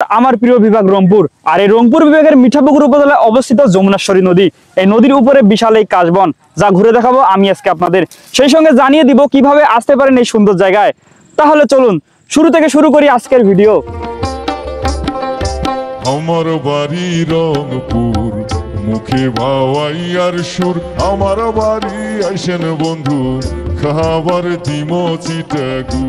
আমার প্রিয় বিভাগ রংপুর। আর এই রংপুর বিভাগের মিঠাপুকুর উপজেলায় অবস্থিত যমুনাশ্বরী নদী। এই নদীর উপরে বিশাল এই কাশবন, যা ঘুরে দেখাবো আমি আজকে আপনাদের। সেই সঙ্গে জানিয়ে দিব কিভাবে আসতে পারেন এই সুন্দর জায়গায়। তাহলে চলুন শুরু থেকে শুরু করি আজকের ভিডিও। আমার বাড়ি রংপুর, মুখে ভাওয়াইয়ার সুর। আমার বাড়ি আইসেন বন্ধু, খাবার দিমো চিটাগু।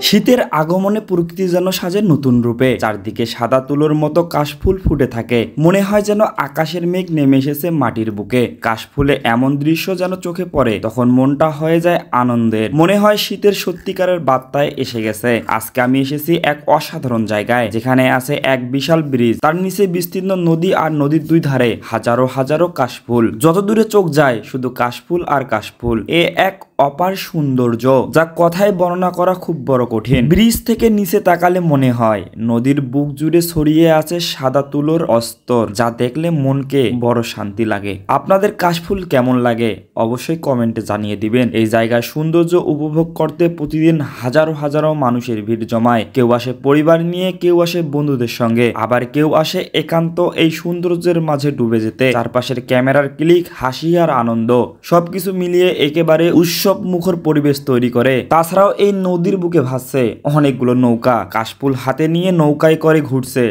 শীতের আগমনে প্রকৃতি যেন সাজে নতুন রূপে। চারদিকে সাদা তুলোর মতো কাশফুল ফুটে থাকে, মনে হয় যেন আকাশের মেঘ নেমে এসেছে মাটির বুকে। কাশফুলে এমন দৃশ্য যেন চোখে পড়ে, তখন মনটা হয়ে যায় আনন্দের। মনে হয় শীতের সত্যিকারের বার্তায় এসে গেছে। আজকে আমি এসেছি এক অসাধারণ জায়গায়, যেখানে আছে এক বিশাল ব্রিজ, তার নিচে বিস্তীর্ণ নদী, আর নদীর দুই ধারে হাজারো হাজারো কাশফুল। যত দূরে চোখ যায় শুধু কাশফুল আর কাশফুল। এ এক অপার সৌন্দর্য, যা কথায় বর্ণনা করা খুব বড় কঠিন। ব্রিজ থেকে নিচে তাকালে মনে হয় নদীর বুক জুড়ে ছড়িয়ে আছে সাদা তুলোর অস্তর, যা দেখলে মনকে বড় শান্তি লাগে। আপনাদের কাশফুল কেমন লাগে অবশ্যই কমেন্টে জানিয়ে দিবেন। এই জায়গার সৌন্দর্য উপভোগ করতে প্রতিদিন হাজারো হাজারো মানুষের ভিড় জমায়। কেউ আসে পরিবার নিয়ে, কেউ আসে বন্ধুদের সঙ্গে, আবার কেউ আসে একান্ত এই সৌন্দর্যের মাঝে ডুবে যেতে। চারপাশের ক্যামেরার ক্লিক, হাসি আর আনন্দ সবকিছু মিলিয়ে একেবারে উৎসব মুখর পরিবেশ তৈরি করে। তাছাড়াও এই নদীর বুকে ভাসছে অনেকগুলো নৌকা, কাশফুল হাতে নিয়ে নৌকায় করে ঘুরছে।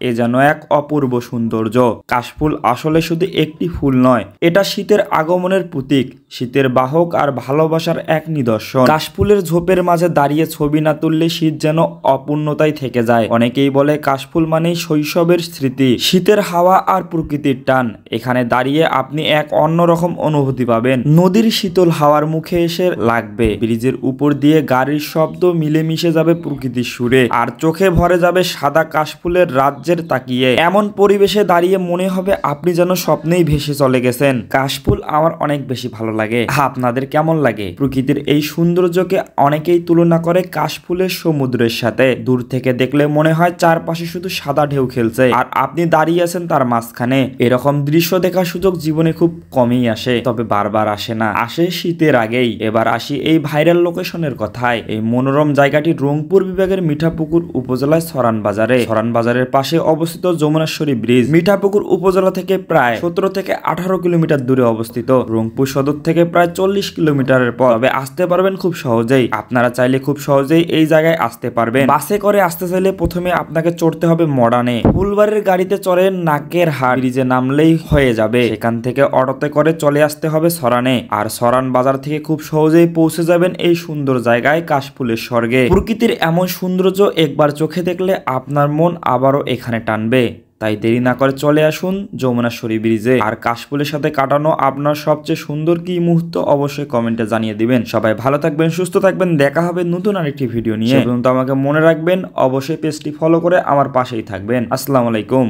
এ যেন এক অপূর্ব সৌন্দর্য। কাশফুল আসলে শুধু একটি ফুল নয়, এটা শীতের আগমনের প্রতীক, শীতের বাহক আর ভালোবাসার এক নিদর্শন। কাশফুলের ঝোপের মাঝে দাঁড়িয়ে ছবি না তুললে শীত যেন অপূর্ণতায় থেকে যায়। অনেকেই বলে কাশফুল মানেই শৈশবের স্মৃতি, শীতের হাওয়া আর প্রকৃতির টান। এখানে দাঁড়িয়ে আপনি এক অন্যরকম অনুভূতি পাবেন। নদীর শীতল হাওয়ার মুখে এসে লাগবে, ব্রিজের উপর দিয়ে গাড়ির শব্দ মিলেমিশে যাবে প্রকৃতির সুরে, আর চোখে ভরে যাবে সাদা কাশফুলের রাজ্যের তাকিয়ে। এমন পরিবেশে দাঁড়িয়ে মনে হবে আপনি যেন স্বপ্নেই ভেসে চলে গেছেন। কাশফুল আমার অনেক বেশি ভালো লাগে। আপনাদের কেমন লাগে? প্রকৃতির এই সৌন্দর্যকে অনেকেই তুলনা করে কাশফুলের সমুদ্রের সাথে। দূর থেকে দেখলে মনে হয় চারপাশে শুধু সাদা ঢেউ খেলছে, আর আপনি দাঁড়িয়ে আছেন তার মাঝখানে। এরকম দৃশ্য দেখার সুযোগ জীবনে খুব কমই আসে, তবে বারবার আসে না, আসে শীতের আগেই। এবার আসি এই ভাইরাল লোকেশনের কথায়। এই মনোরম জায়গাটি রংপুর বিভাগের মিঠাপুকুর উপজেলায় সরান বাজারে। সরান বাজারের পাশে অবস্থিত যমুনাশ্বরী ব্রিজ মিঠাপুকুর উপজেলা থেকে প্রায় 17 থেকে 18 কিলোমিটার দূরে অবস্থিত। রংপুর সদর থেকে প্রায় 40 কিলোমিটারের পর। তবে আসতে পারবেন খুব সহজেই। আপনারা চাইলে খুব সহজেই এই জায়গায় আসতে পারবেন। বাসে করে আসতে চাইলে প্রথমে আপনাকে চড়তে হবে মডার্নে। ফুলবাড়ির গাড়িতে চড়ে নাকের হাট ব্রিজে নামলেই হয়ে যাবে। সেখান থেকে অটোতে করে চলে আসতে হবে সরানে। আর সরান বাজার থেকে খুব সহজেই পৌঁছে যাবেন এই সুন্দর জায়গায়, কাশফুলের স্বর্গে। প্রকৃতির এমন সৌন্দর্য একবার চোখে দেখলে আপনার মন আবারও এখানে টানবে। তাই দেরি না করে চলে আসুন যমুনাশ্বরী ব্রিজে। আর কাশফুলের সাথে কাটানো আপনার সবচেয়ে সুন্দর কি মুহূর্ত অবশ্যই কমেন্টে জানিয়ে দিবেন। সবাই ভালো থাকবেন, সুস্থ থাকবেন। দেখা হবে নতুন আরেকটি ভিডিও নিয়ে। সে পর্যন্ত আমাকে মনে রাখবেন, অবশ্যই পেজটি ফলো করে আমার পাশেই থাকবেন। আসসালামু আলাইকুম।